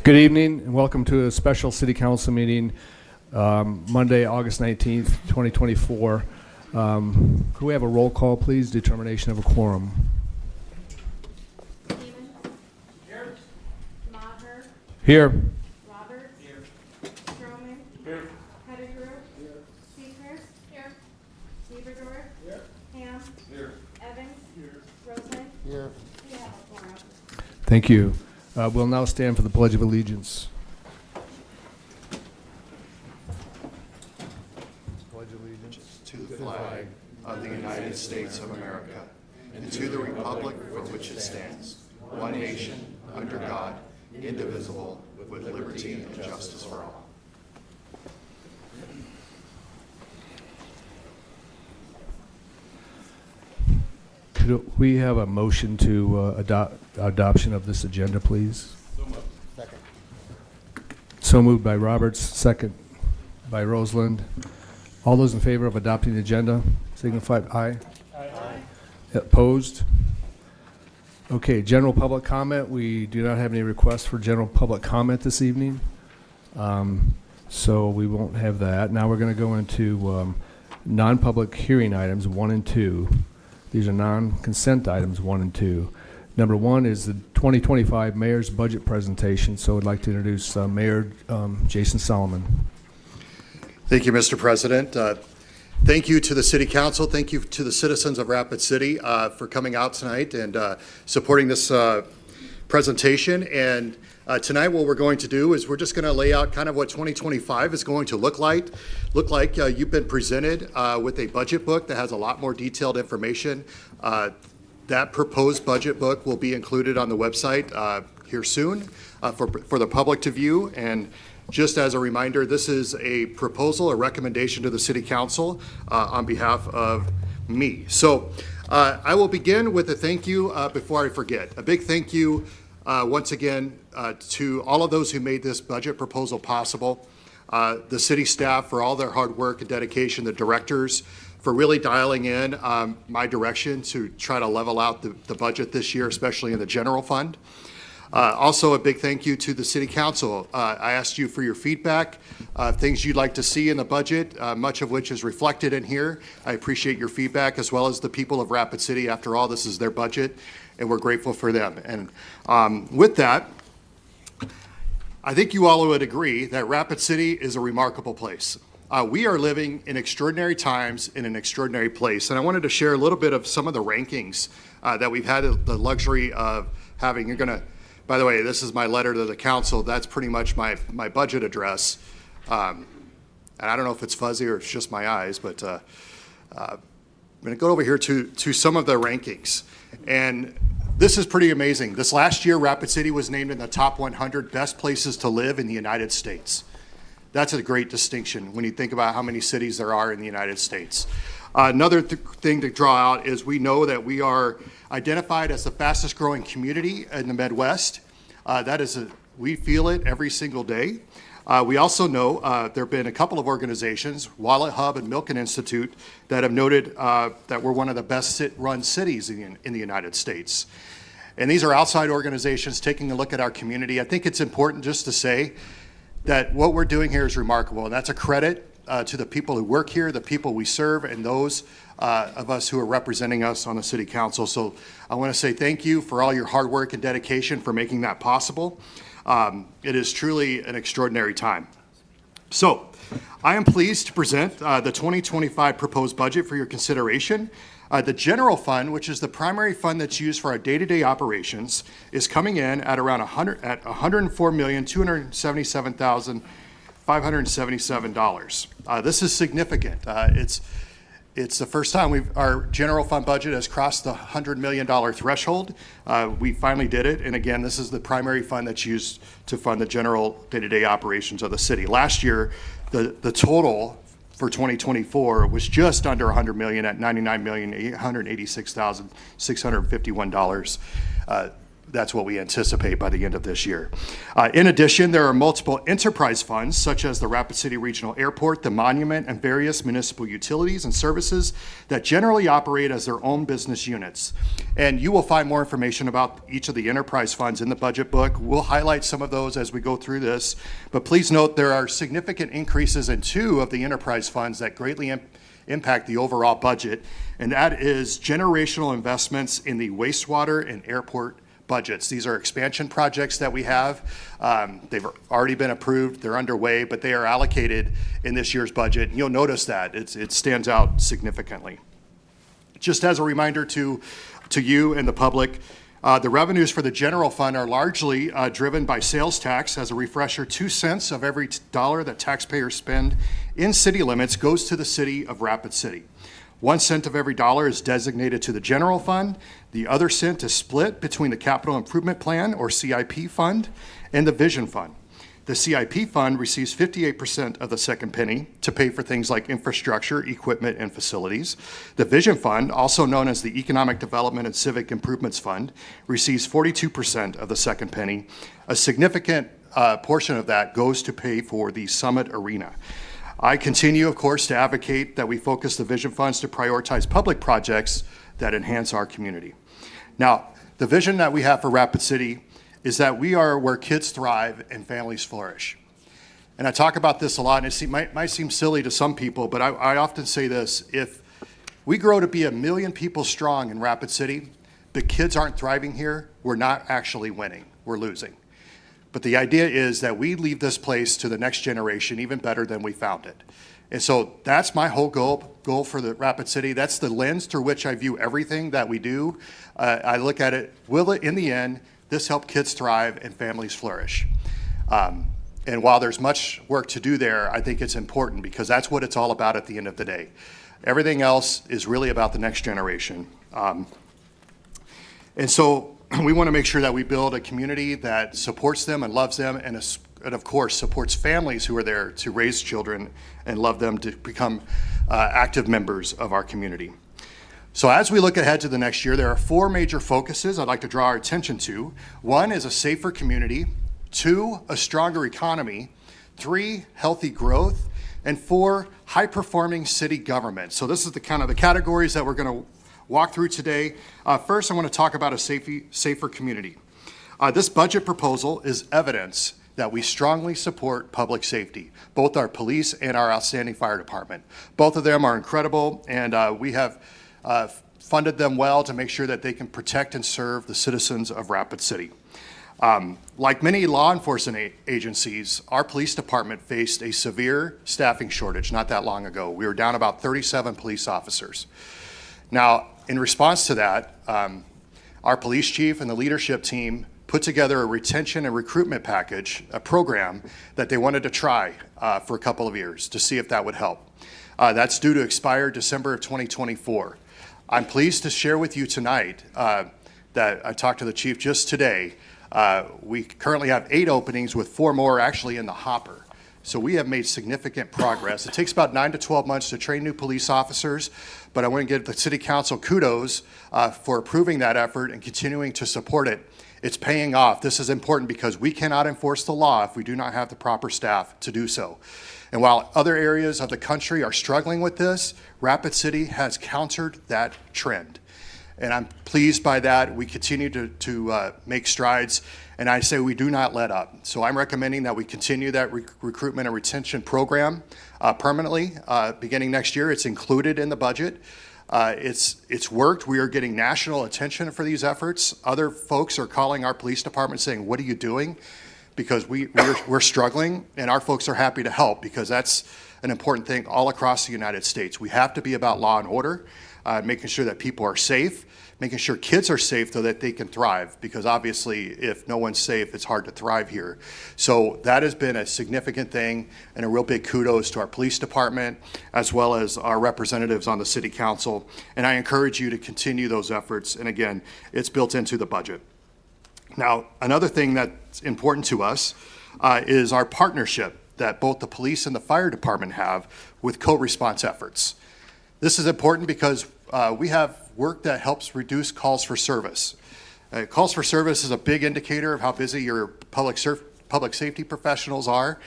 Good evening and welcome to a special City Council meeting, Monday, August 19th, 2024. Could we have a roll call, please? Determination of a quorum. Stevens. Here. Maher. Here. Roberts. Here. Stroman. Here. Pettigrew. Here. Seacrest. Here. Seaberdorf. Here. Ham. Here. Evans. Here. Roseman. Here. We have a quorum. Thank you. We'll now stand for the Pledge of Allegiance. Pledge allegiance to the flag of the United States of America and to the republic for which it stands, one nation, under God, indivisible, with liberty and justice for all. Could we have a motion to adoption of this agenda, please? Second. So moved by Roberts, second by Roseland. All those in favor of adopting the agenda, signify by aye. Aye. Opposed? Okay, general public comment. We do not have any requests for general public comment this evening, so we won't have that. Now we're going to go into non-public hearing items 1 and 2. These are non-consent items 1 and 2. Number 1 is the 2025 Mayor's Budget Presentation. So I'd like to introduce Mayor Jason Solomon. Thank you, Mr. President. Thank you to the City Council. Thank you to the citizens of Rapid City for coming out tonight and supporting this presentation. And tonight what we're going to do is we're just going to lay out kind of what 2025 is going to look like. You've been presented with a budget book that has a lot more detailed information. That proposed budget book will be included on the website here soon for the public to view. And just as a reminder, this is a proposal, a recommendation to the City Council on behalf of me. So I will begin with a thank you before I forget. A big thank you once again to all of those who made this budget proposal possible, the city staff for all their hard work and dedication, the directors for really dialing in my direction to try to level out the budget this year, especially in the general fund. Also, a big thank you to the City Council. I asked you for your feedback, things you'd like to see in the budget, much of which is reflected in here. I appreciate your feedback, as well as the people of Rapid City. After all, this is their budget, and we're grateful for them. And with that, I think you all would agree that Rapid City is a remarkable place. We are living in extraordinary times in an extraordinary place, and I wanted to share a little bit of some of the rankings that we've had the luxury of having. You're going to, by the way, this is my letter to the council. That's pretty much my budget address. And I don't know if it's fuzzy or it's just my eyes, but I'm going to go over here to some of the rankings. And this is pretty amazing. This last year, Rapid City was named in the top 100 best places to live in the United States. That's a great distinction when you think about how many cities there are in the United States. Another thing to draw out is we know that we are identified as the fastest growing community in the Midwest. We feel it every single day. We also know there have been a couple of organizations, Wallet Hub and Milken Institute, that have noted that we're one of the best run cities in the United States. And these are outside organizations taking a look at our community. I think it's important just to say that what we're doing here is remarkable, and that's a credit to the people who work here, the people we serve, and those of us who are representing us on the City Council. So I want to say thank you for all your hard work and dedication for making that possible. It is truly an extraordinary time. So I am pleased to present the 2025 proposed budget for your consideration. The general fund, which is the primary fund that's used for our day-to-day operations, is coming in at around $104,277,577. This is significant. It's the first time our general fund budget has crossed the $100 million threshold. We finally did it, and again, this is the primary fund that's used to fund the general day-to-day operations of the city. Last year, the total for 2024 was just under $100 million at $99,886,651. that's what we anticipate by the end of this year. In addition, there are multiple enterprise funds, such as the Rapid City Regional Airport, the Monument, and various municipal utilities and services that generally operate as their own business units. And you will find more information about each of the enterprise funds in the budget book. We'll highlight some of those as we go through this, but please note there are significant increases in 2 of the enterprise funds that greatly impact the overall budget, and that is generational investments in the wastewater and airport budgets. These are expansion projects that we have. They've already been approved, they're underway, but they are allocated in this year's budget. And you'll notice that it stands out significantly. Just as a reminder to you and the public, the revenues for the general fund are largely driven by sales tax. As a refresher, 2 cents of every dollar that taxpayers spend in city limits goes to the city of Rapid City. 1 cent of every dollar is designated to the general fund. The other cent is split between the Capital Improvement Plan, or CIP fund, and the Vision Fund. The CIP fund receives 58% of the second penny to pay for things like infrastructure, equipment, and facilities. The Vision Fund, also known as the Economic Development and Civic Improvements Fund, receives 42% of the second penny. A significant portion of that goes to pay for the Summit Arena. I continue, of course, to advocate that we focus the Vision Funds to prioritize public projects that enhance our community. Now, the vision that we have for Rapid City is that we are where kids thrive and families flourish. And I talk about this a lot, and it might seem silly to some people, but I often say this: if we grow to be 1 million people strong in Rapid City, but kids aren't thriving here, we're not actually winning, we're losing. But the idea is that we leave this place to the next generation even better than we found it. And so that's my whole goal for the Rapid City. That's the lens through which I view everything that we do. I look at it, will it, in the end, this help kids thrive and families flourish? And while there's much work to do there, I think it's important because that's what it's all about at the end of the day. Everything else is really about the next generation. And so we want to make sure that we build a community that supports them and loves them, and of course supports families who are there to raise children and love them to become active members of our community. So as we look ahead to the next year, there are 4 major focuses I'd like to draw our attention to. 1 is a safer community, 2, a stronger economy, 3, healthy growth, and 4, high-performing city government. So this is the kind of the categories that we're going to walk through today. First, I want to talk about a safer community. This budget proposal is evidence that we strongly support public safety, both our police and our outstanding fire department. Both of them are incredible, and we have funded them well to make sure that they can protect and serve the citizens of Rapid City. Like many law enforcement agencies, our police department faced a severe staffing shortage not that long ago. We were down about 37 police officers. Now, in response to that, our police chief and the leadership team put together a retention and recruitment package, a program that they wanted to try for a couple of years to see if that would help. That's due to expire December of 2024. I'm pleased to share with you tonight that I talked to the chief just today. We currently have 8 openings with 4 more actually in the hopper. So we have made significant progress. It takes about 9 to 12 months to train new police officers, but I want to give the City Council kudos for approving that effort and continuing to support it. It's paying off. This is important because we cannot enforce the law if we do not have the proper staff to do so. And while other areas of the country are struggling with this, Rapid City has countered that trend. And I'm pleased by that. We continue to make strides, and I say we do not let up. So I'm recommending that we continue that recruitment and retention program permanently beginning next year. It's included in the budget. It's worked. We are getting national attention for these efforts. Other folks are calling our police department saying, "What are you doing?" Because we're struggling, and our folks are happy to help because that's an important thing all across the United States. We have to be about law and order, making sure that people are safe, making sure kids are safe so that they can thrive, because obviously if no one's safe, it's hard to thrive here. So that has been a significant thing, and a real big kudos to our police department as well as our representatives on the City Council. And I encourage you to continue those efforts, and again, it's built into the budget. Now, another thing that's important to us is our partnership that both the police and the fire department have with co-response efforts. This is important because we have work that helps reduce calls for service. Calls for service is a big indicator of how busy your public safety professionals are.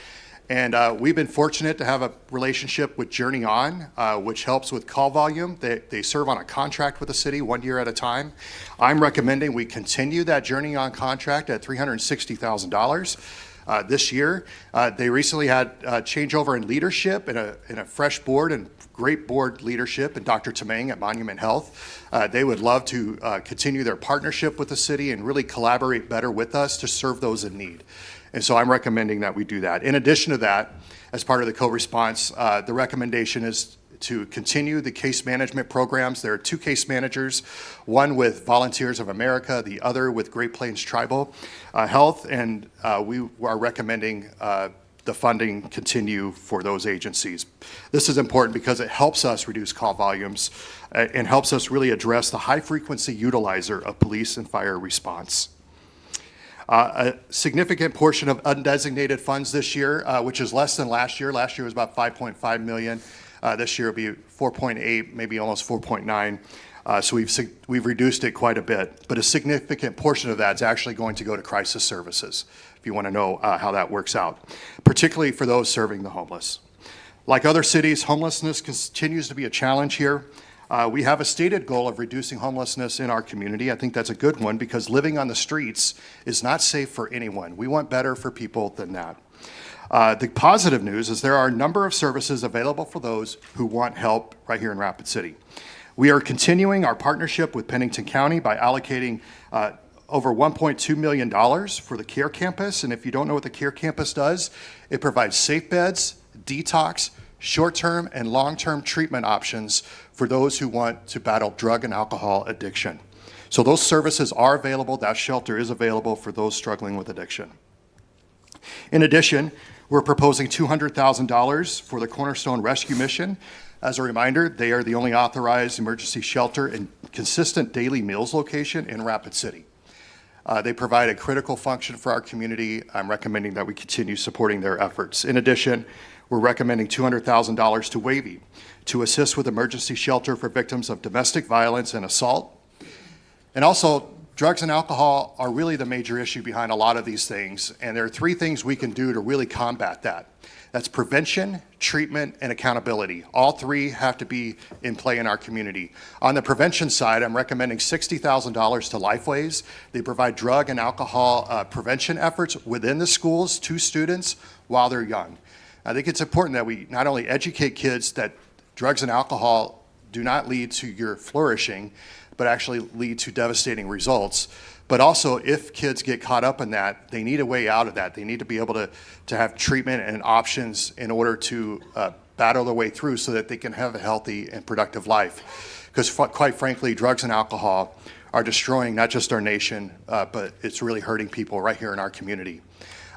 And we've been fortunate to have a relationship with Journey On, which helps with call volume. They serve on a contract with the city 1 year at a time. I'm recommending we continue that Journey On contract at $360,000 this year. They recently had a changeover in leadership and a fresh board and great board leadership and Dr. Tamang at Monument Health. They would love to continue their partnership with the city and really collaborate better with us to serve those in need. And so I'm recommending that we do that. In addition to that, as part of the co-response, the recommendation is to continue the case management programs. There are 2 case managers, one with Volunteers of America, the other with Great Plains Tribal Health, and we are recommending the funding continue for those agencies. This is important because it helps us reduce call volumes and helps us really address the high-frequency utilizer of police and fire response. A significant portion of undesignated funds this year, which is less than last year. Last year was about 5.5 million. This year will be 4.8, maybe almost 4.9. So we've reduced it quite a bit. But a significant portion of that is actually going to go to crisis services, if you want to know how that works out, particularly for those serving the homeless. Like other cities, homelessness continues to be a challenge here. We have a stated goal of reducing homelessness in our community. I think that's a good one because living on the streets is not safe for anyone. We want better for people than that. The positive news is there are a number of services available for those who want help right here in Rapid City. We are continuing our partnership with Pennington County by allocating over $1.2 million for the Care Campus. And if you don't know what the Care Campus does, it provides safe beds, detox, short-term and long-term treatment options for those who want to battle drug and alcohol addiction. So those services are available. That shelter is available for those struggling with addiction. In addition, we're proposing $200,000 for the Cornerstone Rescue Mission. As a reminder, they are the only authorized emergency shelter and consistent daily meals location in Rapid City. They provide a critical function for our community. I'm recommending that we continue supporting their efforts. In addition, we're recommending $200,000 to Wavy to assist with emergency shelter for victims of domestic violence and assault. And also, drugs and alcohol are really the major issue behind a lot of these things, and there are 3 things we can do to really combat that. That's prevention, treatment, and accountability. All 3 have to be in play in our community. On the prevention side, I'm recommending $60,000 to Lifeways. They provide drug and alcohol prevention efforts within the schools to students while they're young. I think it's important that we not only educate kids that drugs and alcohol do not lead to your flourishing, but actually lead to devastating results. But also, if kids get caught up in that, they need a way out of that. They need to be able to have treatment and options in order to battle their way through so that they can have a healthy and productive life. Because quite frankly, drugs and alcohol are destroying not just our nation, but it's really hurting people right here in our community.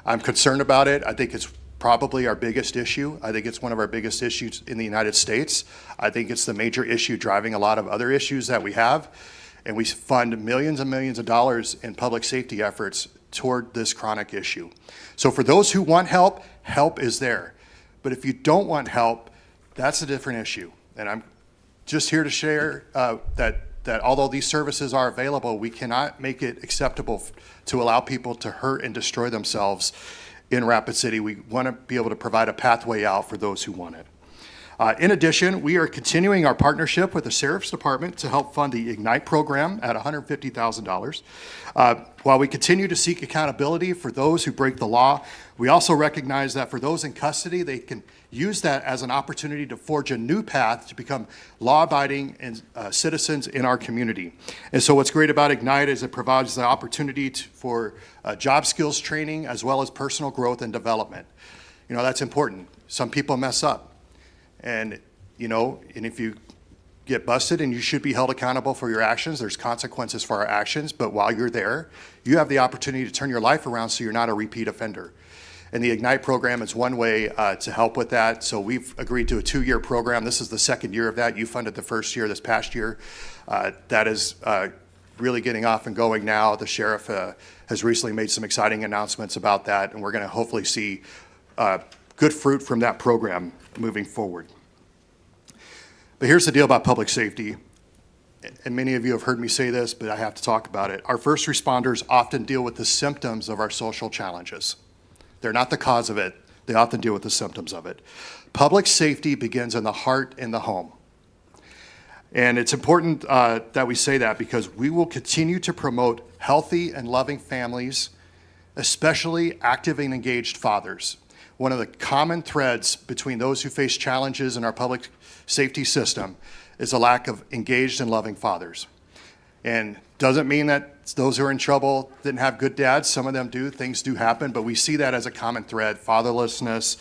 I'm concerned about it. I think it's probably our biggest issue. I think it's one of our biggest issues in the United States. I think it's the major issue driving a lot of other issues that we have. And we fund millions and millions of dollars in public safety efforts toward this chronic issue. So for those who want help, help is there. But if you don't want help, that's a different issue. And I'm just here to share that although these services are available, we cannot make it acceptable to allow people to hurt and destroy themselves in Rapid City. We want to be able to provide a pathway out for those who want it. In addition, we are continuing our partnership with the Sheriff's Department to help fund the IGNITE program at $150,000. While we continue to seek accountability for those who break the law, we also recognize that for those in custody, they can use that as an opportunity to forge a new path to become law-abiding citizens in our community. And so what's great about IGNITE is it provides the opportunity for job skills training as well as personal growth and development. You know, that's important. Some people mess up. And if you get busted, and you should be held accountable for your actions, there's consequences for our actions, but while you're there, you have the opportunity to turn your life around so you're not a repeat offender. And the IGNITE program is one way to help with that. So we've agreed to a 2-year program. This is the 2nd year of that. You funded the 1st year this past year. That is really getting off and going now. The sheriff has recently made some exciting announcements about that, and we're going to hopefully see good fruit from that program moving forward. But here's the deal about public safety. and many of you have heard me say this, but I have to talk about it. Our first responders often deal with the symptoms of our social challenges. They're not the cause of it. They often deal with the symptoms of it. Public safety begins in the heart and the home. And it's important that we say that because we will continue to promote healthy and loving families, especially active and engaged fathers. One of the common threads between those who face challenges in our public safety system is a lack of engaged and loving fathers. And doesn't mean that those who are in trouble didn't have good dads. Some of them do. Things do happen, but we see that as a common thread, fatherlessness,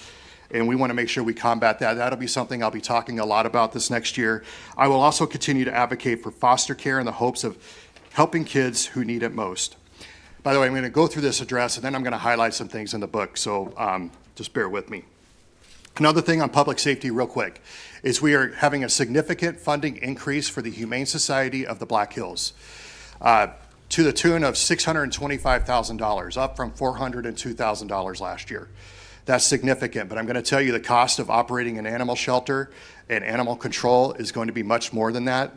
and we want to make sure we combat that. That'll be something I'll be talking a lot about this next year. I will also continue to advocate for foster care in the hopes of helping kids who need it most. By the way, I'm going to go through this address, and then I'm going to highlight some things in the book, so just bear with me. Another thing on public safety real quick is we are having a significant funding increase for the Humane Society of the Black Hills to the tune of $625,000, up from $402,000 last year. That's significant, but I'm going to tell you the cost of operating an animal shelter and animal control is going to be much more than that.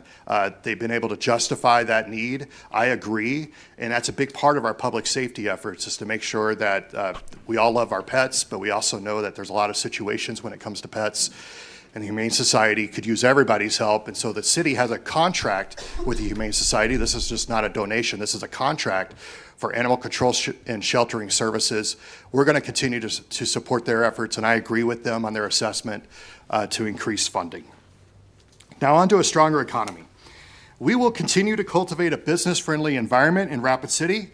They've been able to justify that need. I agree, and that's a big part of our public safety efforts is to make sure that we all love our pets, but we also know that there's a lot of situations when it comes to pets, and the Humane Society could use everybody's help, and so the city has a contract with the Humane Society. This is just not a donation. This is a contract for animal control and sheltering services. We're going to continue to support their efforts, and I agree with them on their assessment to increase funding. Now on to a stronger economy. We will continue to cultivate a business-friendly environment in Rapid City.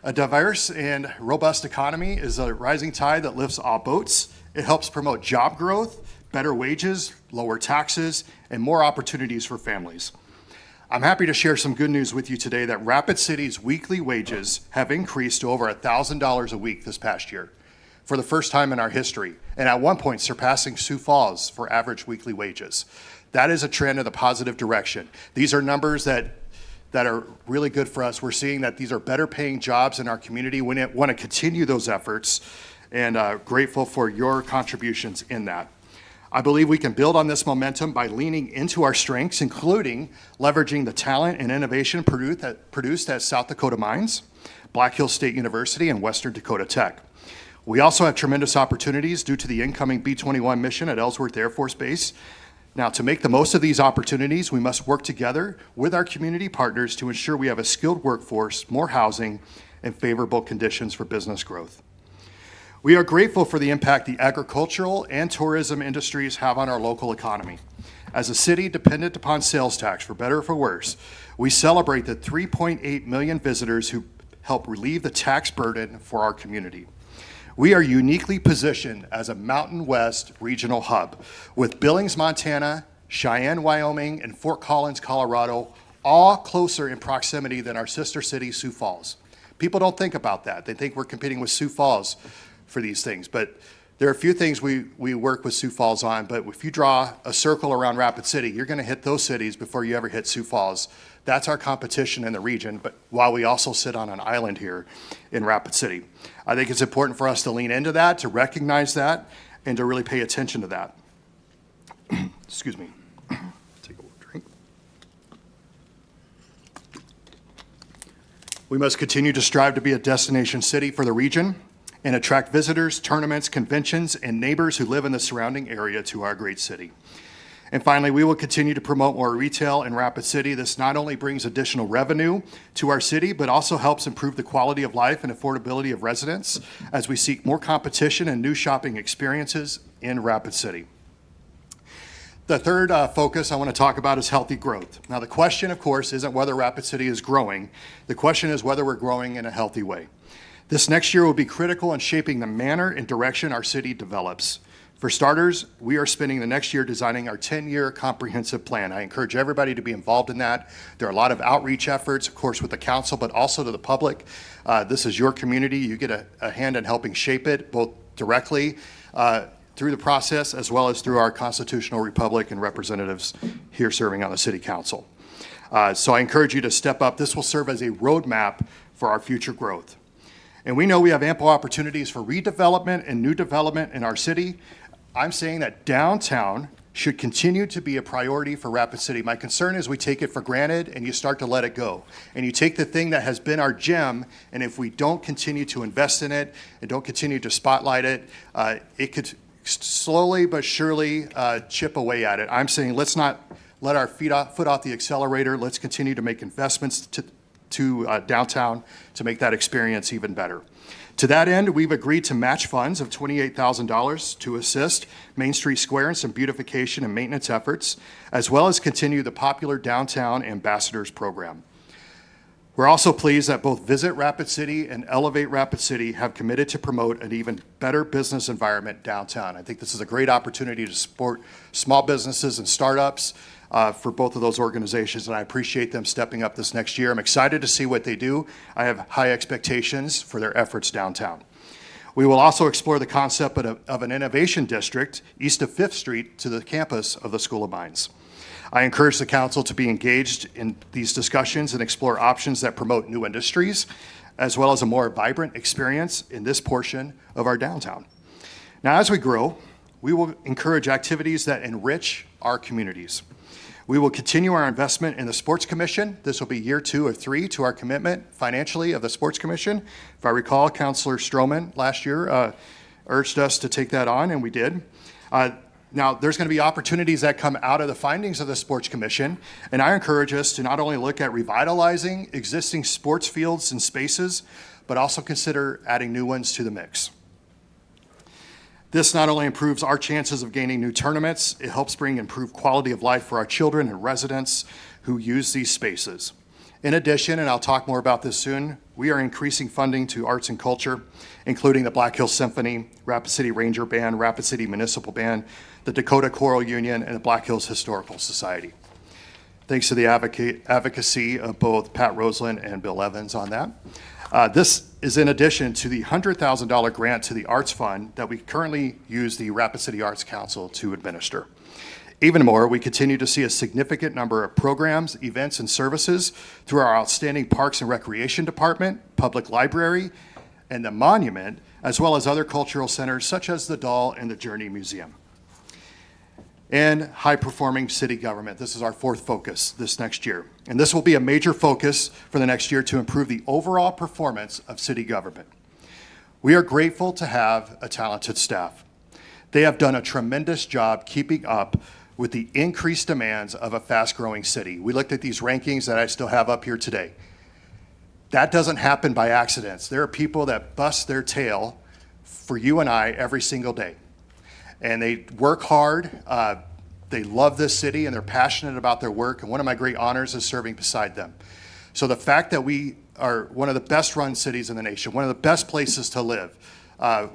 A diverse and robust economy is a rising tide that lifts all boats. It helps promote job growth, better wages, lower taxes, and more opportunities for families. I'm happy to share some good news with you today that Rapid City's weekly wages have increased to over $1,000 a week this past year, for the first time in our history, and at one point surpassing Sioux Falls for average weekly wages. That is a trend in the positive direction. These are numbers that are really good for us. We're seeing that these are better paying jobs in our community. We want to continue those efforts, and grateful for your contributions in that. I believe we can build on this momentum by leaning into our strengths, including leveraging the talent and innovation produced at South Dakota Mines, Black Hills State University, and Western Dakota Tech. We also have tremendous opportunities due to the incoming B-21 mission at Ellsworth Air Force Base. Now, to make the most of these opportunities, we must work together with our community partners to ensure we have a skilled workforce, more housing, and favorable conditions for business growth. We are grateful for the impact the agricultural and tourism industries have on our local economy. As a city dependent upon sales tax, for better or for worse, we celebrate the 3.8 million visitors who help relieve the tax burden for our community. We are uniquely positioned as a Mountain West regional hub with Billings, Montana, Cheyenne, Wyoming, and Fort Collins, Colorado, all closer in proximity than our sister city, Sioux Falls. People don't think about that. They think we're competing with Sioux Falls for these things, but there are a few things we work with Sioux Falls on, but if you draw a circle around Rapid City, you're going to hit those cities before you ever hit Sioux Falls. That's our competition in the region, but while we also sit on an island here in Rapid City. I think it's important for us to lean into that, to recognize that, and to really pay attention to that. Excuse me. Take a little drink. We must continue to strive to be a destination city for the region and attract visitors, tournaments, conventions, and neighbors who live in the surrounding area to our great city. And finally, we will continue to promote more retail in Rapid City. This not only brings additional revenue to our city, but also helps improve the quality of life and affordability of residents as we seek more competition and new shopping experiences in Rapid City. The third focus I want to talk about is healthy growth. Now, the question, of course, isn't whether Rapid City is growing. The question is whether we're growing in a healthy way. This next year will be critical in shaping the manner and direction our city develops. For starters, we are spending the next year designing our 10-year comprehensive plan. I encourage everybody to be involved in that. There are a lot of outreach efforts, of course, with the council, but also to the public. This is your community. You get a hand in helping shape it, both directly through the process, as well as through our constitutional republic and representatives here serving on the city council. So I encourage you to step up. This will serve as a roadmap for our future growth. And we know we have ample opportunities for redevelopment and new development in our city. I'm saying that downtown should continue to be a priority for Rapid City. My concern is we take it for granted and you start to let it go. And you take the thing that has been our gem, and if we don't continue to invest in it and don't continue to spotlight it, it could slowly but surely chip away at it. I'm saying let's not let our foot off the accelerator. Let's continue to make investments to downtown to make that experience even better. To that end, we've agreed to match funds of $28,000 to assist Main Street Square in some beautification and maintenance efforts, as well as continue the popular Downtown Ambassadors program. We're also pleased that both Visit Rapid City and Elevate Rapid City have committed to promote an even better business environment downtown. I think this is a great opportunity to support small businesses and startups for both of those organizations, and I appreciate them stepping up this next year. I'm excited to see what they do. I have high expectations for their efforts downtown. We will also explore the concept of an innovation district east of 5th Street to the campus of the School of Mines. I encourage the council to be engaged in these discussions and explore options that promote new industries, as well as a more vibrant experience in this portion of our downtown. Now, as we grow, we will encourage activities that enrich our communities. We will continue our investment in the Sports Commission. This will be year 2 of 3 to our commitment financially of the Sports Commission. If I recall, Councilor Stroman last year urged us to take that on, and we did. Now, there's going to be opportunities that come out of the findings of the Sports Commission, and I encourage us to not only look at revitalizing existing sports fields and spaces, but also consider adding new ones to the mix. This not only improves our chances of gaining new tournaments, it helps bring improved quality of life for our children and residents who use these spaces. In addition, and I'll talk more about this soon, we are increasing funding to arts and culture, including the Black Hills Symphony, Rapid City Ranger Band, Rapid City Municipal Band, the Dakota Choral Union, and the Black Hills Historical Society. Thanks to the advocacy of both Pat Roseland and Bill Evans on that. This is in addition to the $100,000 grant to the Arts Fund that we currently use the Rapid City Arts Council to administer. Even more, we continue to see a significant number of programs, events, and services through our outstanding Parks and Recreation Department, Public Library, and the Monument, as well as other cultural centers such as the Doll and the Journey Museum. And high-performing city government. This is our 4th focus this next year. And this will be a major focus for the next year to improve the overall performance of city government. We are grateful to have a talented staff. They have done a tremendous job keeping up with the increased demands of a fast-growing city. We looked at these rankings that I still have up here today. That doesn't happen by accidents. There are people that bust their tail for you and I every single day. And they work hard. They love this city and they're passionate about their work. And one of my great honors is serving beside them. So the fact that we are one of the best run cities in the nation, one of the best places to live,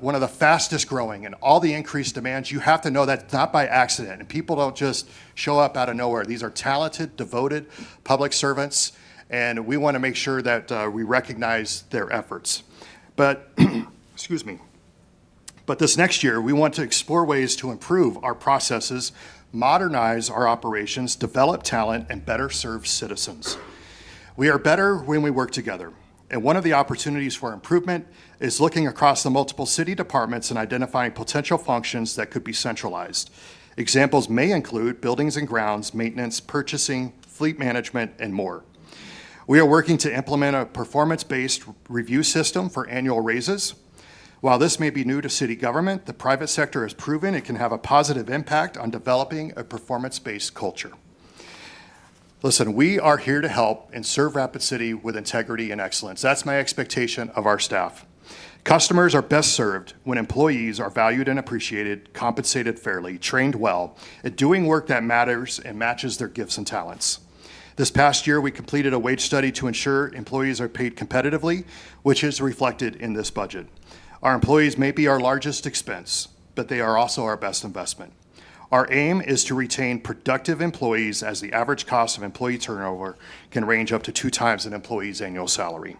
one of the fastest growing, and all the increased demands, you have to know that's not by accident. And people don't just show up out of nowhere. These are talented, devoted public servants, and we want to make sure that we recognize their efforts. But, excuse me. But this next year, we want to explore ways to improve our processes, modernize our operations, develop talent, and better serve citizens. We are better when we work together. And one of the opportunities for improvement is looking across the multiple city departments and identifying potential functions that could be centralized. Examples may include buildings and grounds, maintenance, purchasing, fleet management, and more. We are working to implement a performance-based review system for annual raises. While this may be new to city government, the private sector has proven it can have a positive impact on developing a performance-based culture. Listen, we are here to help and serve Rapid City with integrity and excellence. That's my expectation of our staff. Customers are best served when employees are valued and appreciated, compensated fairly, trained well, and doing work that matters and matches their gifts and talents. This past year, we completed a wage study to ensure employees are paid competitively, which is reflected in this budget. Our employees may be our largest expense, but they are also our best investment. Our aim is to retain productive employees, as the average cost of employee turnover can range up to 2 times an employee's annual salary.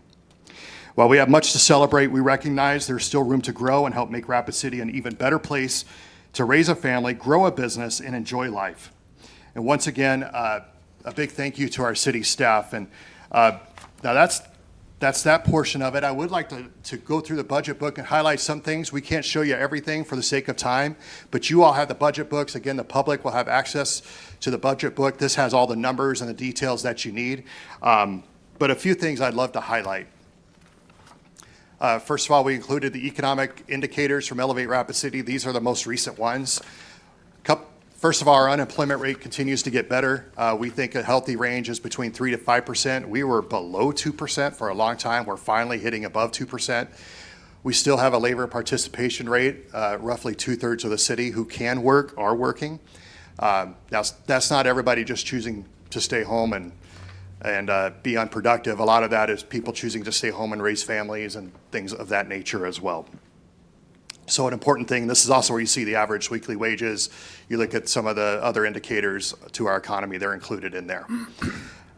While we have much to celebrate, we recognize there's still room to grow and help make Rapid City an even better place to raise a family, grow a business, and enjoy life. And once again, a big thank you to our city staff. And now that's that portion of it. I would like to go through the budget book and highlight some things. We can't show you everything for the sake of time, but you all have the budget books. Again, the public will have access to the budget book. This has all the numbers and the details that you need. But a few things I'd love to highlight. First of all, we included the economic indicators from Elevate Rapid City. These are the most recent ones. First of all, our unemployment rate continues to get better. We think a healthy range is between 3 to 5%. We were below 2% for a long time. We're finally hitting above 2%. We still have a labor participation rate. Roughly 2/3 of the city who can work are working. Now, that's not everybody just choosing to stay home and be unproductive. A lot of that is people choosing to stay home and raise families and things of that nature as well. So an important thing, this is also where you see the average weekly wages. You look at some of the other indicators to our economy, they're included in there.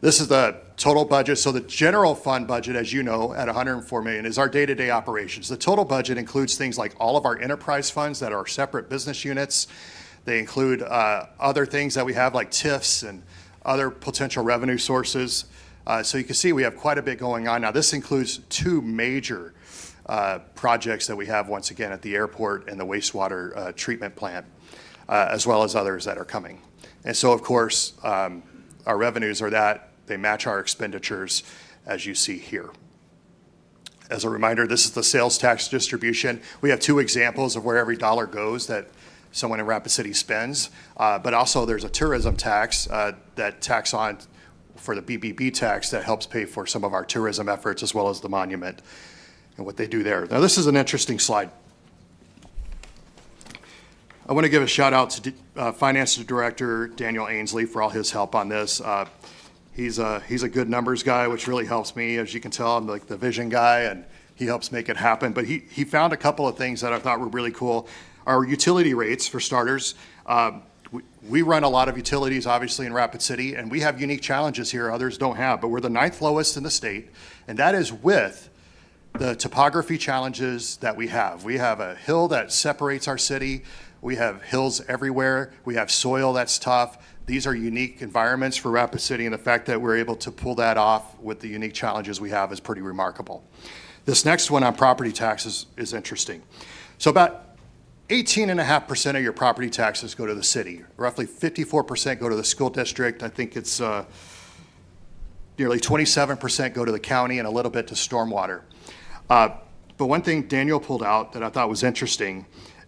This is the total budget. So the general fund budget, as you know, at $104 million is our day-to-day operations. The total budget includes things like all of our enterprise funds that are separate business units. They include other things that we have like TIFs and other potential revenue sources. So you can see we have quite a bit going on. Now this includes two major projects that we have once again at the airport and the wastewater treatment plant, as well as others that are coming. And so of course, our revenues are that they match our expenditures as you see here. As a reminder, this is the sales tax distribution. We have two examples of where every dollar goes that someone in Rapid City spends, but also there's a tourism tax that tax on for the BBB tax that helps pay for some of our tourism efforts as well as the monument and what they do there. Now this is an interesting slide. I want to give a shout out to Finance Director Daniel Ainsley for all his help on this. He's a good numbers guy, which really helps me. As you can tell, I'm like the vision guy and he helps make it happen. But he found a couple of things that I thought were really cool. Our utility rates, for starters, we run a lot of utilities, obviously, in Rapid City, and we have unique challenges here others don't have, but we're the 9th lowest in the state, and that is with the topography challenges that we have. We have a hill that separates our city. We have hills everywhere. We have soil that's tough. These are unique environments for Rapid City, and the fact that we're able to pull that off with the unique challenges we have is pretty remarkable. This next one on property taxes is interesting. So about 18.5% of your property taxes go to the city. Roughly 54% go to the school district. I think it's nearly 27% go to the county and a little bit to stormwater. But one thing Daniel pulled out that I thought was interesting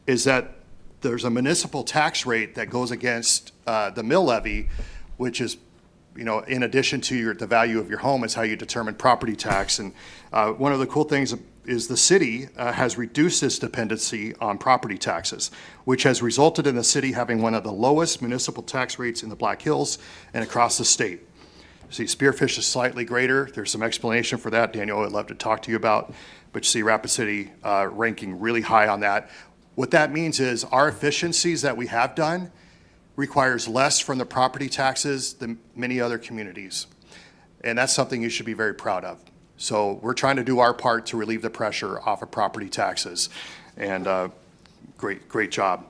is that there's a municipal tax rate that goes against the mill levy, which is, you know, in addition to the value of your home is how you determine property tax. And one of the cool things is the city has reduced its dependency on property taxes, which has resulted in the city having one of the lowest municipal tax rates in the Black Hills and across the state. See, Spearfish is slightly greater. There's some explanation for that. Daniel would love to talk to you about, but you see Rapid City ranking really high on that. What that means is our efficiencies that we have done requires less from the property taxes than many other communities. And that's something you should be very proud of. So we're trying to do our part to relieve the pressure off of property taxes. And great job.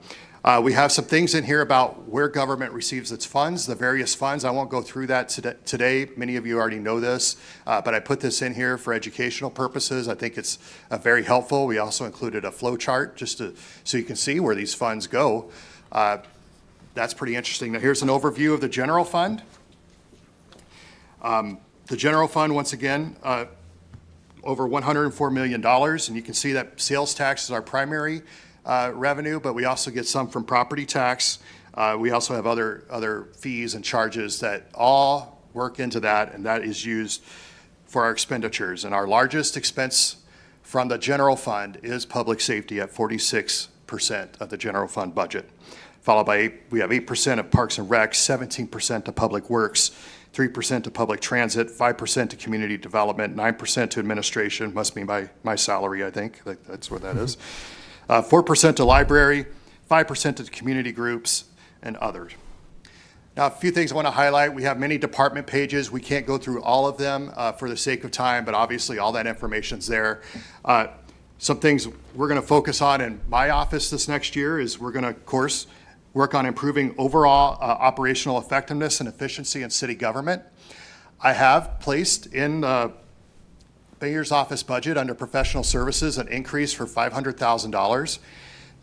We have some things in here about where government receives its funds, the various funds. I won't go through that today. Many of you already know this, but I put this in here for educational purposes. I think it's very helpful. We also included a flow chart just so you can see where these funds go. That's pretty interesting. Now here's an overview of the general fund. The general fund, once again, over $104 million, and you can see that sales tax is our primary revenue, but we also get some from property tax. We also have other fees and charges that all work into that, and that is used for our expenditures. And our largest expense from the general fund is public safety at 46% of the general fund budget. Followed by, we have 8% of Parks and Rec, 17% to Public Works, 3% to public transit, 5% to community development, 9% to administration, must be my salary, I think, that's what that is. 4% to library, 5% to community groups, and others. Now, a few things I want to highlight. We have many department pages. We can't go through all of them for the sake of time, but obviously all that information's there. Some things we're going to focus on in my office this next year is we're going to, of course, work on improving overall operational effectiveness and efficiency in city government. I have placed in Mayor's Office budget under professional services an increase for $500,000.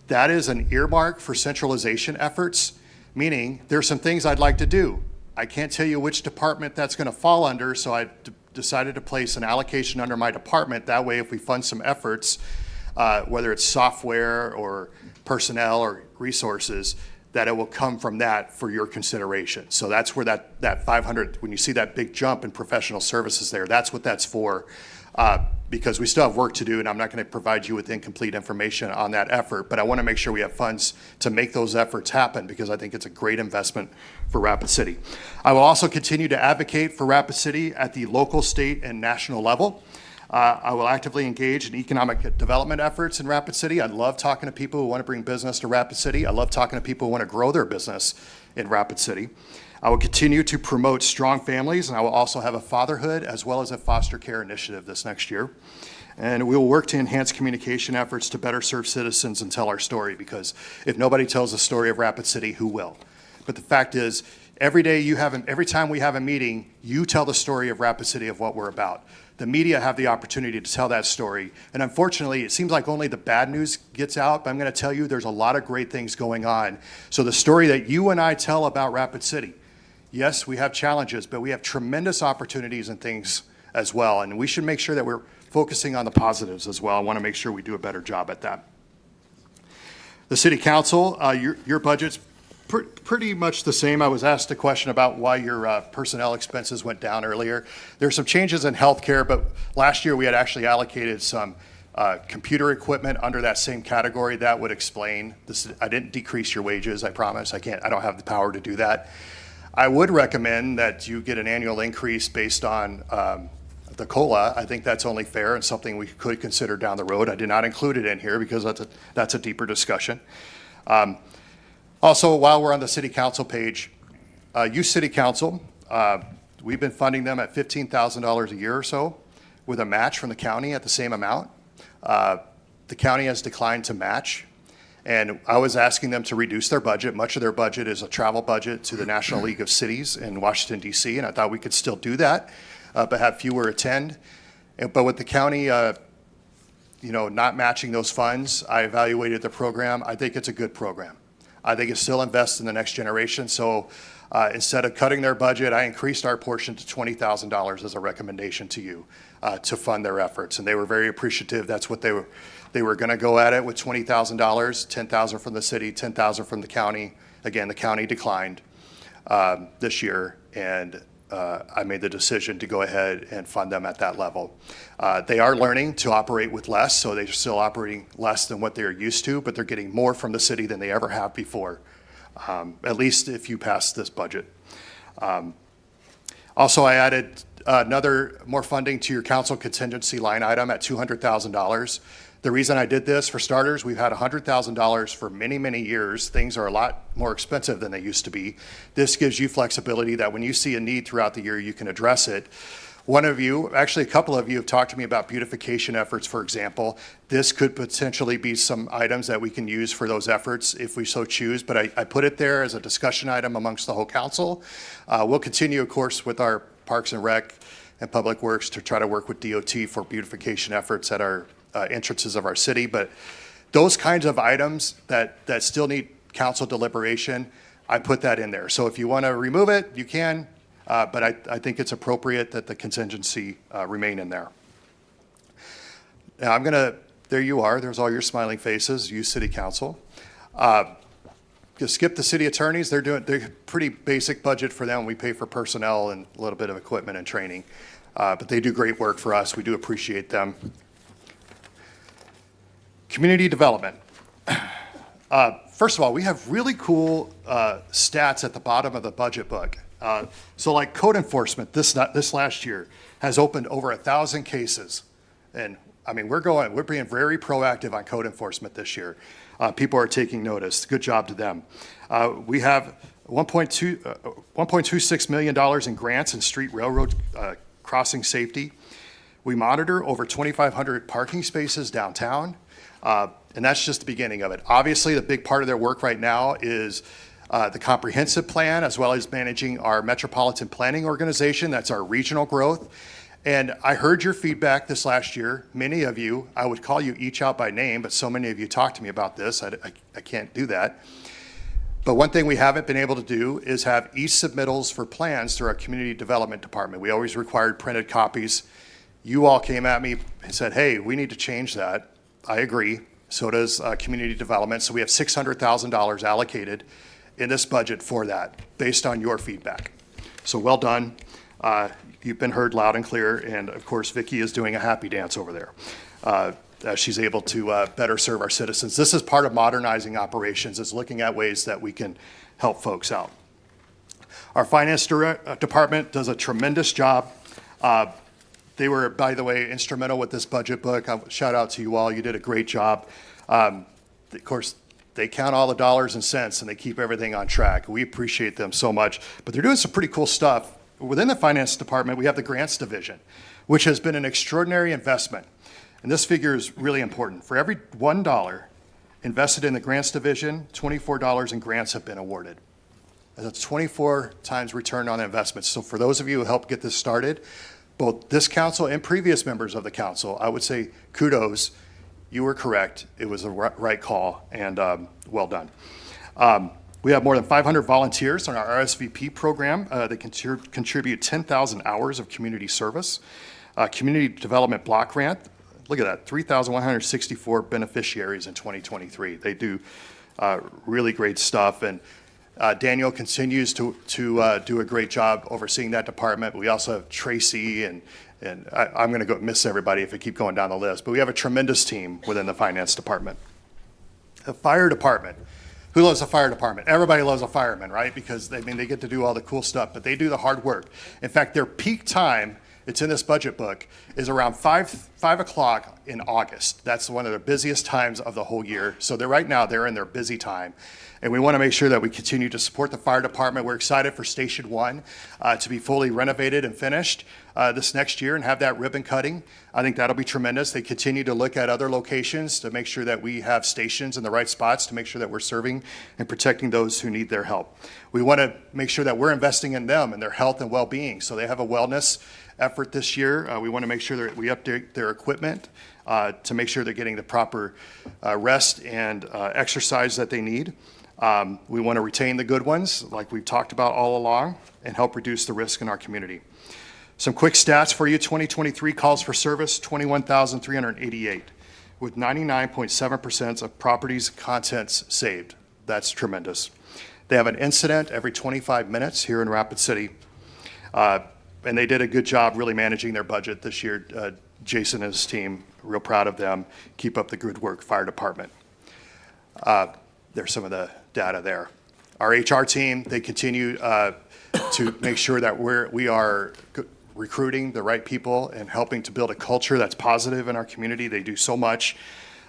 That is an earmark for centralization efforts, meaning there's some things I'd like to do. I can't tell you which department that's going to fall under, so I decided to place an allocation under my department. That way, if we fund some efforts, whether it's software or personnel or resources, that it will come from that for your consideration. So that's where that 500, when you see that big jump in professional services there, that's what that's for, because we still have work to do, and I'm not going to provide you with incomplete information on that effort, but I want to make sure we have funds to make those efforts happen, because I think it's a great investment for Rapid City. I will also continue to advocate for Rapid City at the local, state, and national level. I will actively engage in economic development efforts in Rapid City. I love talking to people who want to bring business to Rapid City. I love talking to people who want to grow their business in Rapid City. I will continue to promote strong families, and I will also have a fatherhood as well as a foster care initiative this next year. And we will work to enhance communication efforts to better serve citizens and tell our story, because if nobody tells the story of Rapid City, who will? But the fact is, every time we have a meeting, you tell the story of Rapid City, of what we're about. The media have the opportunity to tell that story. And unfortunately, it seems like only the bad news gets out, but I'm going to tell you there's a lot of great things going on. So the story that you and I tell about Rapid City, yes, we have challenges, but we have tremendous opportunities and things as well. And we should make sure that we're focusing on the positives as well. I want to make sure we do a better job at that. The City Council, your budget's pretty much the same. I was asked a question about why your personnel expenses went down earlier. There's some changes in healthcare, but last year we had actually allocated some computer equipment under that same category. That would explain this. I didn't decrease your wages, I promise. I don't have the power to do that. I would recommend that you get an annual increase based on the COLA. I think that's only fair and something we could consider down the road. I did not include it in here because that's a deeper discussion. Also, while we're on the City Council page, Youth City Council, we've been funding them at $15,000 a year or so with a match from the county at the same amount. The county has declined to match, and I was asking them to reduce their budget. Much of their budget is a travel budget to the National League of Cities in Washington, D.C., and I thought we could still do that, but have fewer attend. But with the county not matching those funds, I evaluated the program. I think it's a good program. I think it still invests in the next generation. So instead of cutting their budget, I increased our portion to $20,000 as a recommendation to you to fund their efforts. And they were very appreciative. That's what they were going to go at it with $20,000, $10,000 from the city, $10,000 from the county. Again, the county declined this year, and I made the decision to go ahead and fund them at that level. They are learning to operate with less, so they're still operating less than what they're used to, but they're getting more from the city than they ever have before, at least if you pass this budget. Also, I added more funding to your council contingency line item at $200,000. The reason I did this, for starters, we've had $100,000 for many, many years. Things are a lot more expensive than they used to be. This gives you flexibility that when you see a need throughout the year, you can address it. One of you, actually a couple of you, have talked to me about beautification efforts, for example. This could potentially be some items that we can use for those efforts if we so choose, but I put it there as a discussion item amongst the whole council. We'll continue, of course, with our Parks and Rec and Public Works to try to work with DOT for beautification efforts at our entrances of our city, but those kinds of items that still need council deliberation, I put that in there. So if you want to remove it, you can, but I think it's appropriate that the contingency remain in there. Now there you are, there's all your smiling faces, you City Council. Just skip the city attorneys, they're pretty basic budget for them. We pay for personnel and a little bit of equipment and training, but they do great work for us. We do appreciate them. Community development. First of all, we have really cool stats at the bottom of the budget book. So like code enforcement this last year has opened over 1,000 cases. And I mean, we're being very proactive on code enforcement this year. People are taking notice. Good job to them. We have $1.26 million in grants in street railroad crossing safety. We monitor over 2,500 parking spaces downtown. And that's just the beginning of it. Obviously, the big part of their work right now is the comprehensive plan, as well as managing our metropolitan planning organization. That's our regional growth. And I heard your feedback this last year. Many of you, I would call you each out by name, but so many of you talked to me about this, I can't do that. But one thing we haven't been able to do is have e-submittals for plans through our community development department. We always required printed copies. You all came at me and said, hey, we need to change that. I agree. So does community development. So we have $600,000 allocated in this budget for that, based on your feedback. So well done. You've been heard loud and clear, and of course, Vicki is doing a happy dance over there. As she's able to better serve our citizens. This is part of modernizing operations, is looking at ways that we can help folks out. Our finance department does a tremendous job. They were, by the way, instrumental with this budget book. Shout out to you all. You did a great job. Of course, they count all the dollars and cents, and they keep everything on track. We appreciate them so much. But they're doing some pretty cool stuff. Within the finance department, we have the grants division, which has been an extraordinary investment. And this figure is really important. For every $1 invested in the grants division, $24 in grants have been awarded. And that's 24 times return on investment. So for those of you who helped get this started, both this council and previous members of the council, I would say kudos. You were correct. It was the right call, and well done. We have more than 500 volunteers on our RSVP program. They contribute 10,000 hours of community service. Community Development Block Grant, look at that, 3,164 beneficiaries in 2023. They do really great stuff, and Daniel continues to do a great job overseeing that department. We also have Tracy, and I'm going to go miss everybody if I keep going down the list, but we have a tremendous team within the finance department. The fire department. Who loves the fire department? Everybody loves a fireman, right? Because they get to do all the cool stuff, but they do the hard work. In fact, their peak time, it's in this budget book, is around 5 o'clock in August. That's one of the busiest times of the whole year. So right now, they're in their busy time. And we want to make sure that we continue to support the fire department. We're excited for Station 1 to be fully renovated and finished this next year and have that ribbon cutting. I think that'll be tremendous. They continue to look at other locations to make sure that we have stations in the right spots to make sure that we're serving and protecting those who need their help. We want to make sure that we're investing in them and their health and well-being. So they have a wellness effort this year. We want to make sure that we update their equipment to make sure they're getting the proper rest and exercise that they need. We want to retain the good ones, like we've talked about all along, and help reduce the risk in our community. Some quick stats for you. 2023 calls for service, 21,388, with 99.7% of properties' contents saved. That's tremendous. They have an incident every 25 minutes here in Rapid City, and they did a good job really managing their budget this year. Jason and his team, real proud of them. Keep up the good work, fire department. There's some of the data there. Our HR team, they continue to make sure that we are recruiting the right people and helping to build a culture that's positive in our community. They do so much.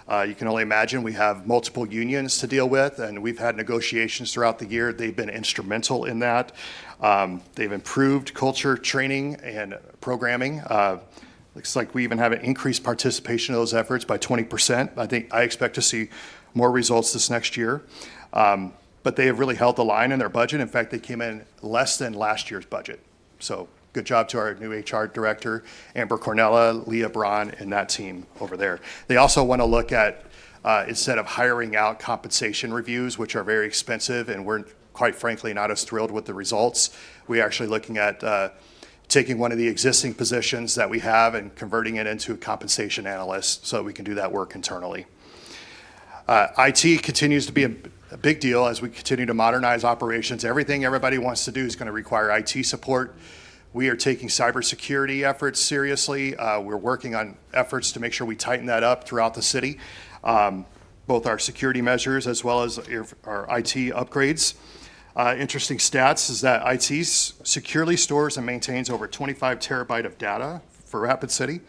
You can only imagine we have multiple unions to deal with, and we've had negotiations throughout the year. They've been instrumental in that. They've improved culture training and programming. Looks like we even have an increased participation in those efforts by 20%. I expect to see more results this next year. But they have really held the line in their budget. In fact, they came in less than last year's budget. So good job to our new HR director, Amber Cornella, Leah Braun, and that team over there. They also want to look at, instead of hiring out compensation reviews, which are very expensive, and we're quite frankly not as thrilled with the results, we're actually looking at taking one of the existing positions that we have and converting it into a compensation analyst so we can do that work internally. IT continues to be a big deal as we continue to modernize operations. Everything everybody wants to do is going to require IT support. We are taking cybersecurity efforts seriously. We're working on efforts to make sure we tighten that up throughout the city, both our security measures as well as our IT upgrades. Interesting stats is that IT securely stores and maintains over 25 terabyte of data for Rapid City.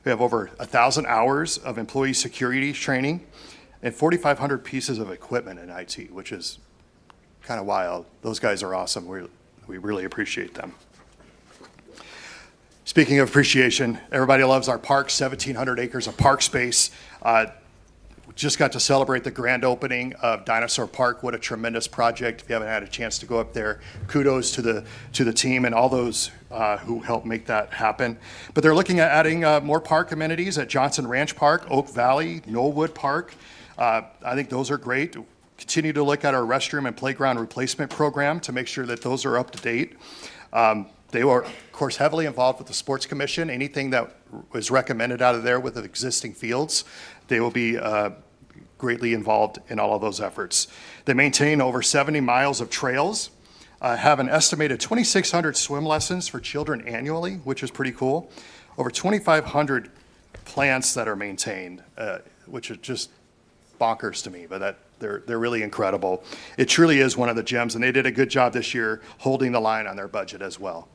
We have over 1,000 hours of employee security training and 4,500 pieces of equipment in IT, which is kind of wild. Those guys are awesome. We really appreciate them. Speaking of appreciation, everybody loves our parks, 1,700 acres of park space. We just got to celebrate the grand opening of Dinosaur Park. What a tremendous project. If you haven't had a chance to go up there, kudos to the team and all those who helped make that happen. But they're looking at adding more park amenities at Johnson Ranch Park, Oak Valley, Knollwood Park. I think those are great. Continue to look at our restroom and playground replacement program to make sure that those are up to date. They were, of course, heavily involved with the Sports Commission. Anything that was recommended out of there with the existing fields, they will be greatly involved in all of those efforts. They maintain over 70 miles of trails, have an estimated 2,600 swim lessons for children annually, which is pretty cool. Over 2,500 plants that are maintained, which is just bonkers to me, but they're really incredible. It truly is one of the gems, and they did a good job this year holding the line on their budget as well.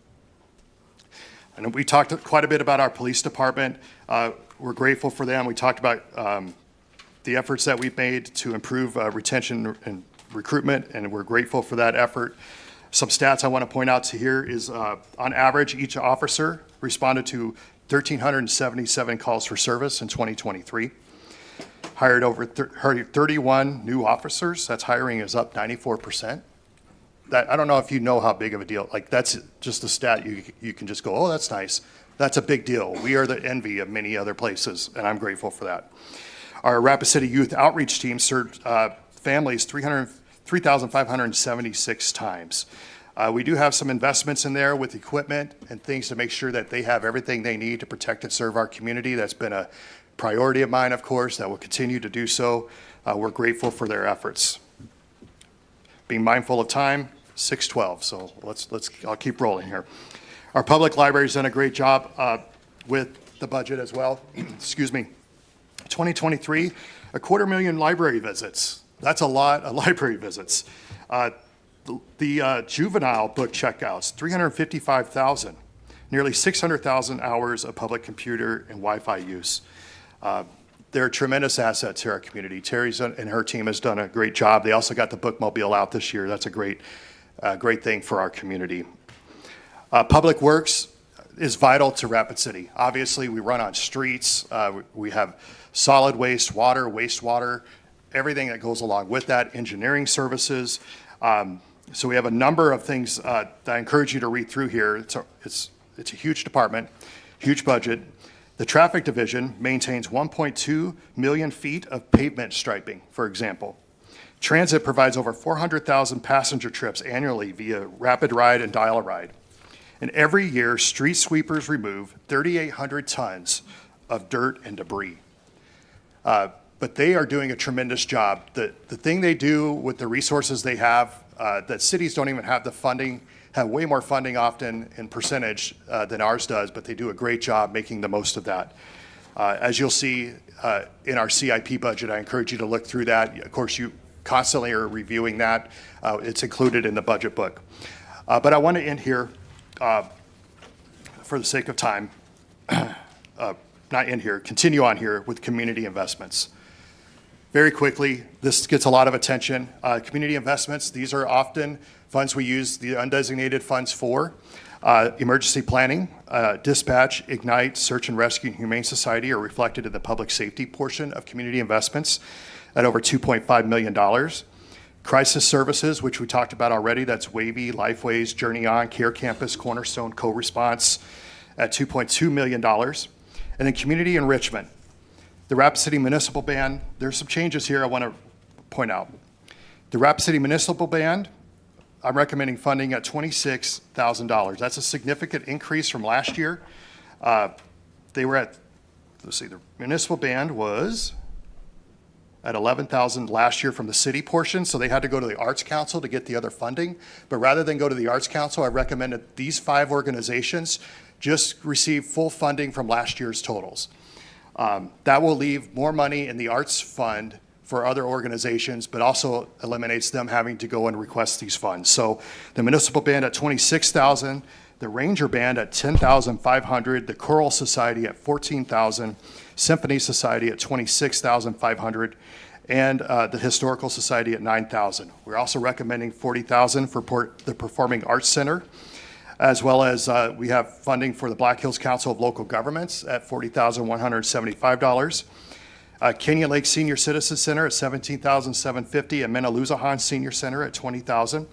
And we talked quite a bit about our police department. We're grateful for them. We talked about the efforts that we've made to improve retention and recruitment, and we're grateful for that effort. Some stats I want to point out to here is on average, each officer responded to 1,377 calls for service in 2023. Hired over 31 new officers. That's hiring is up 94%. I don't know if you know how big of a deal, like that's just a stat you can just go, oh, that's nice. That's a big deal. We are the envy of many other places, and I'm grateful for that. Our Rapid City Youth Outreach Team served families 3,576 times. We do have some investments in there with equipment and things to make sure that they have everything they need to protect and serve our community. That's been a priority of mine, of course, that will continue to do so. We're grateful for their efforts. Being mindful of time, 6:12, so I'll keep rolling here. Our public library's done a great job with the budget as well. Excuse me. 2023, 250,000 library visits. That's a lot of library visits. The juvenile book checkouts, 355,000. Nearly 600,000 hours of public computer and Wi-Fi use. They're tremendous assets to our community. Terry's and her team has done a great job. They also got the bookmobile out this year. That's a great thing for our community. Public Works is vital to Rapid City. Obviously, we run on streets. We have solid waste, water, wastewater, everything that goes along with that, engineering services. So we have a number of things that I encourage you to read through here. It's a huge department, huge budget. The traffic division maintains 1.2 million feet of pavement striping, for example. Transit provides over 400,000 passenger trips annually via Rapid Ride and Dial-A-Ride. And every year, street sweepers remove 3,800 tons of dirt and debris. But they are doing a tremendous job. The thing they do with the resources they have, that cities don't even have the funding, have way more funding often in percentage than ours does, but they do a great job making the most of that. As you'll see in our CIP budget, I encourage you to look through that. Of course, you constantly are reviewing that. It's included in the budget book. But I want to end here, for the sake of time, not end here, continue on here with community investments. Very quickly, this gets a lot of attention. Community investments, these are often funds we use the undesignated funds for. Emergency planning, dispatch, Ignite, Search and Rescue, and Humane Society are reflected in the public safety portion of community investments at over $2.5 million. Crisis services, which we talked about already, that's Wavy, Lifeways, Journey On, Care Campus, Cornerstone, Co-Response at $2.2 million. And then community enrichment. The Rapid City Municipal Band, there's some changes here I want to point out. The Rapid City Municipal Band, I'm recommending funding at $26,000. That's a significant increase from last year. They were at, let's see, the municipal band was at $11,000 last year from the city portion, so they had to go to the Arts Council to get the other funding. But rather than go to the Arts Council, I recommend that these 5 organizations just receive full funding from last year's totals. That will leave more money in the arts fund for other organizations, but also eliminates them having to go and request these funds. So the municipal band at $26,000, the Ranger Band at $10,500, the Choral Society at $14,000, Symphony Society at $26,500, and the Historical Society at $9,000. We're also recommending $40,000 for the Performing Arts Center, as well as we have funding for the Black Hills Council of Local Governments at $40,175. Canyon Lake Senior Citizen Center at $17,750, and Menaloosahan Senior Center at $20,000.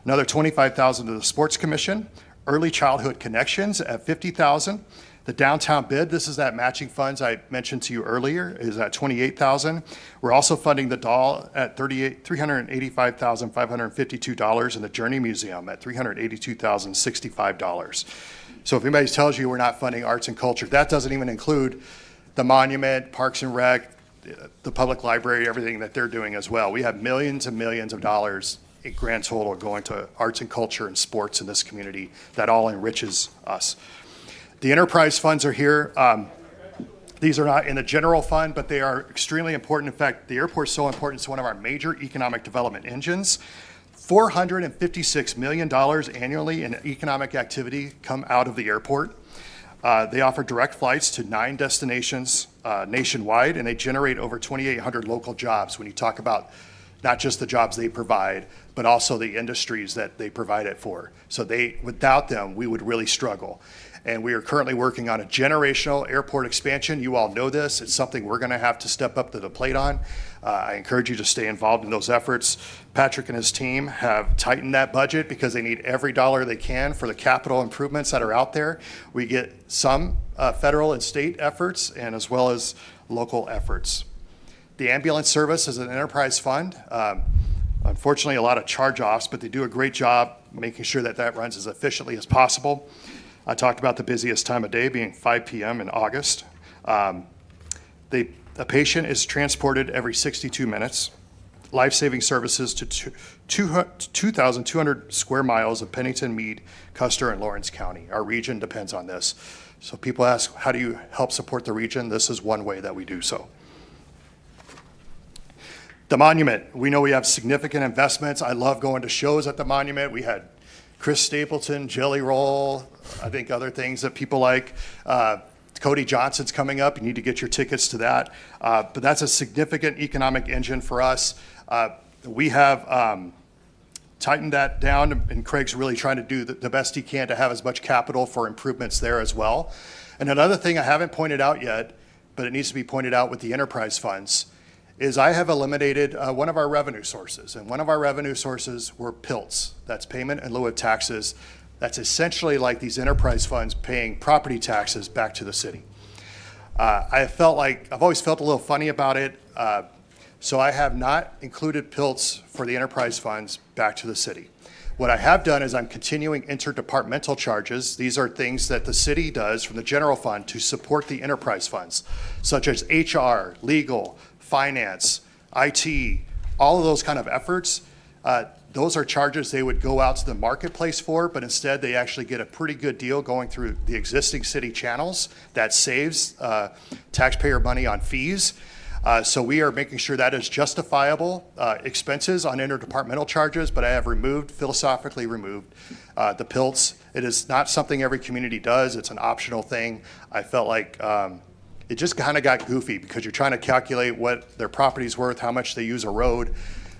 Another $25,000 to the Sports Commission. Early Childhood Connections at $50,000. The downtown bid, this is that matching funds I mentioned to you earlier, is at $28,000. We're also funding the Doll at $385,552, and the Journey Museum at $382,065. So if anybody tells you we're not funding arts and culture, that doesn't even include the monument, Parks and Rec, the public library, everything that they're doing as well. We have millions and millions of dollars in grand total going to arts and culture and sports in this community. That all enriches us. The enterprise funds are here. These are not in the general fund, but they are extremely important. In fact, the airport is so important, it's one of our major economic development engines. $456 million annually in economic activity come out of the airport. They offer direct flights to 9 destinations nationwide, and they generate over 2,800 local jobs when you talk about not just the jobs they provide, but also the industries that they provide it for. So without them, we would really struggle. And we are currently working on a generational airport expansion. You all know this. It's something we're going to have to step up to the plate on. I encourage you to stay involved in those efforts. Patrick and his team have tightened that budget because they need every dollar they can for the capital improvements that are out there. We get some federal and state efforts, and as well as local efforts. The ambulance service is an enterprise fund. Unfortunately, a lot of charge-offs, but they do a great job making sure that that runs as efficiently as possible. I talked about the busiest time of day being 5 p.m. in August. A patient is transported every 62 minutes. Life-saving services to 2,200 square miles of Pennington, Meade, Custer, and Lawrence County. Our region depends on this. So people ask, how do you help support the region? This is one way that we do so. The monument, we know we have significant investments. I love going to shows at the monument. We had Chris Stapleton, Jelly Roll, I think other things that people like. Cody Johnson's coming up. You need to get your tickets to that. But that's a significant economic engine for us. We have tightened that down, and Craig's really trying to do the best he can to have as much capital for improvements there as well. And another thing I haven't pointed out yet, but it needs to be pointed out with the enterprise funds, is I have eliminated one of our revenue sources. And one of our revenue sources were PILTs. That's payment in lieu of taxes. That's essentially like these enterprise funds paying property taxes back to the city. I've always felt a little funny about it. So I have not included PILTs for the enterprise funds back to the city. What I have done is I'm continuing interdepartmental charges. These are things that the city does from the general fund to support the enterprise funds, such as HR, legal, finance, IT, all of those kind of efforts. Those are charges they would go out to the marketplace for, but instead they actually get a pretty good deal going through the existing city channels. That saves taxpayer money on fees. So we are making sure that is justifiable expenses on interdepartmental charges, but I have philosophically removed the PILTs. It is not something every community does. It's an optional thing. I felt like it just kind of got goofy because you're trying to calculate what their property's worth, how much they use a road.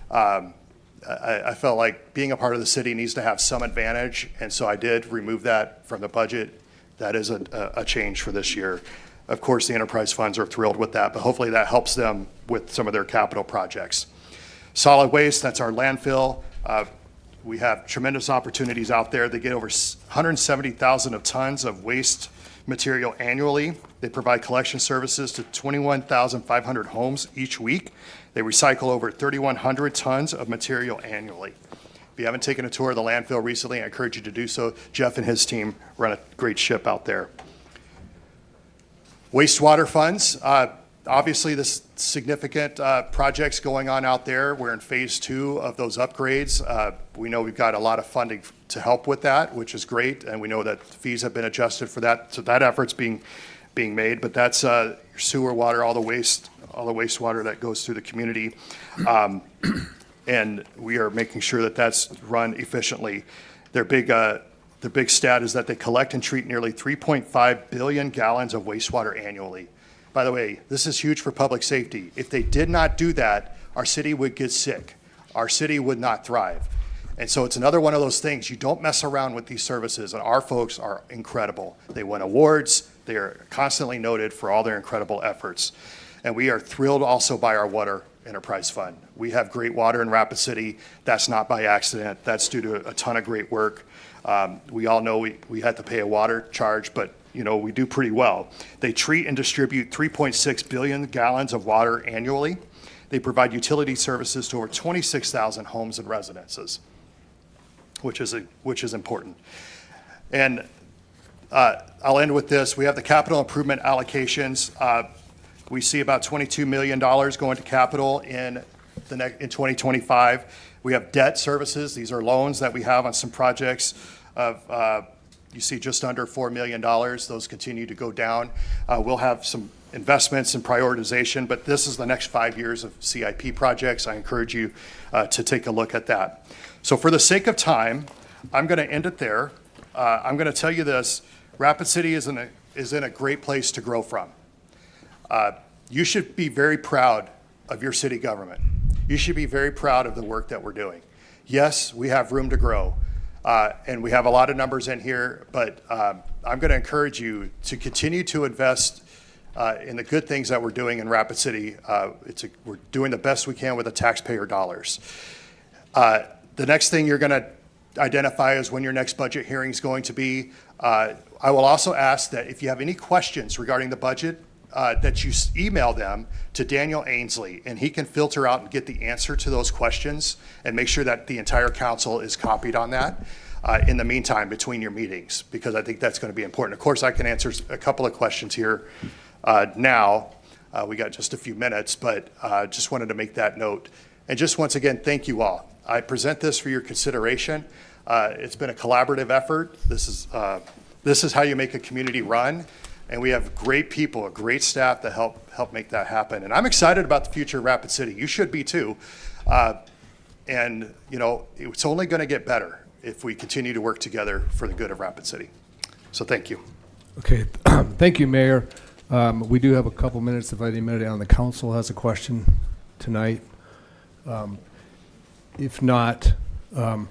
I felt like being a part of the city needs to have some advantage, and so I did remove that from the budget. That is a change for this year. Of course, the enterprise funds are thrilled with that, but hopefully that helps them with some of their capital projects. Solid waste, that's our landfill. We have tremendous opportunities out there. They get over 170,000 of tons of waste material annually. They provide collection services to 21,500 homes each week. They recycle over 3,100 tons of material annually. If you haven't taken a tour of the landfill recently, I encourage you to do so. Jeff and his team run a great ship out there. Wastewater funds. Obviously, there's significant projects going on out there. We're in phase 2 of those upgrades. We know we've got a lot of funding to help with that, which is great, and we know that fees have been adjusted for that, so that effort's being made. But that's your sewer water, all the wastewater that goes through the community, and we are making sure that that's run efficiently. Their big stat is that they collect and treat nearly 3.5 billion gallons of wastewater annually. By the way, this is huge for public safety. If they did not do that, our city would get sick. Our city would not thrive. And so it's another one of those things. You don't mess around with these services, and our folks are incredible. They win awards. They are constantly noted for all their incredible efforts. And we are thrilled also by our Water Enterprise Fund. We have great water in Rapid City. That's not by accident. That's due to a ton of great work. We all know we had to pay a water charge, but we do pretty well. They treat and distribute 3.6 billion gallons of water annually. They provide utility services to over 26,000 homes and residences, which is important. And I'll end with this. We have the capital improvement allocations. We see about $22 million going to capital in 2025. We have debt services. These are loans that we have on some projects of, you see just under $4 million. Those continue to go down. We'll have some investments and prioritization, but this is the next 5 years of CIP projects. I encourage you to take a look at that. So for the sake of time, I'm going to end it there. I'm going to tell you this. Rapid City is in a great place to grow from. You should be very proud of your city government. You should be very proud of the work that we're doing. Yes, we have room to grow, and we have a lot of numbers in here, but I'm going to encourage you to continue to invest in the good things that we're doing in Rapid City. We're doing the best we can with the taxpayer dollars. The next thing you're going to identify is when your next budget hearing is going to be. I will also ask that if you have any questions regarding the budget, that you email them to Daniel Ainsley, and he can filter out and get the answer to those questions and make sure that the entire council is copied on that in the meantime between your meetings, because I think that's going to be important. Of course, I can answer a couple of questions here now. We got just a few minutes, but just wanted to make that note. And just once again, thank you all. I present this for your consideration. It's been a collaborative effort. This is how you make a community run. And we have great people, a great staff to help make that happen. And I'm excited about the future of Rapid City. You should be too. And it's only going to get better if we continue to work together for the good of Rapid City. So thank you. Okay, thank you, Mayor. We do have a couple minutes if anybody on the council has a question tonight. If not, I'm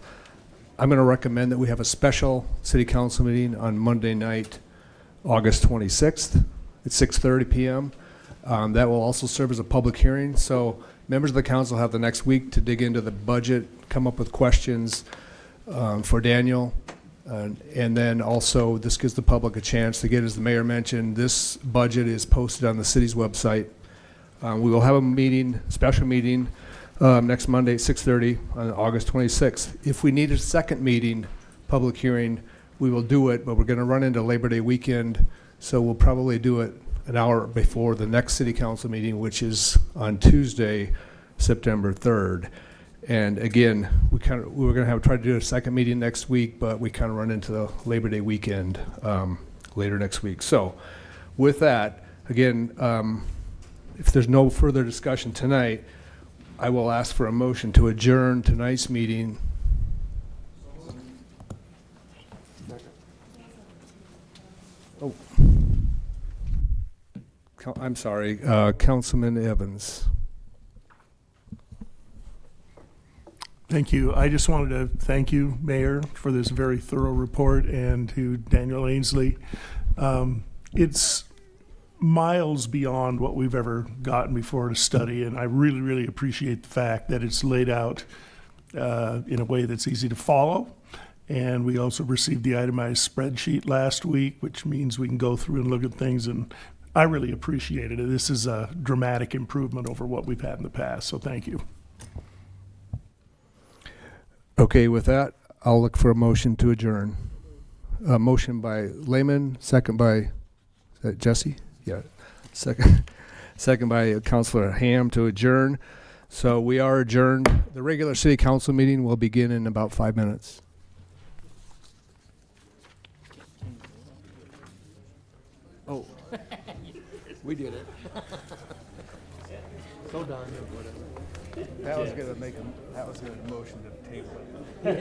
going to recommend that we have a special city council meeting on Monday night, August 26th at 6:30 p.m. That will also serve as a public hearing. So members of the council have the next week to dig into the budget, come up with questions for Daniel. And then also this gives the public a chance to get, as the mayor mentioned, this budget is posted on the city's website. We will have a meeting, special meeting, next Monday at 6:30 on August 26th. If we need a second meeting, public hearing, we will do it, but we're going to run into Labor Day weekend, so we'll probably do it an hour before the next city council meeting, which is on Tuesday, September 3rd. And again, we were going to try to do a second meeting next week, but we kind of run into the Labor Day weekend later next week. So with that, again, if there's no further discussion tonight, I will ask for a motion to adjourn tonight's meeting. Oh, I'm sorry, Councilman Evans. Thank you. I just wanted to thank you, Mayor, for this very thorough report, and to Daniel Ainsley. It's miles beyond what we've ever gotten before to study, and I really, really appreciate the fact that it's laid out in a way that's easy to follow. And we also received the itemized spreadsheet last week, which means we can go through and look at things, and I really appreciated it. This is a dramatic improvement over what we've had in the past, so thank you. Okay, with that, I'll look for a motion to adjourn. A motion by Lehman, second by, is that Jesse? Yeah, second by Councilor Ham to adjourn. So we are adjourned. The regular city council meeting will begin in about 5 minutes. Oh, we did it. So done. That was gonna make that was gonna motion to table it.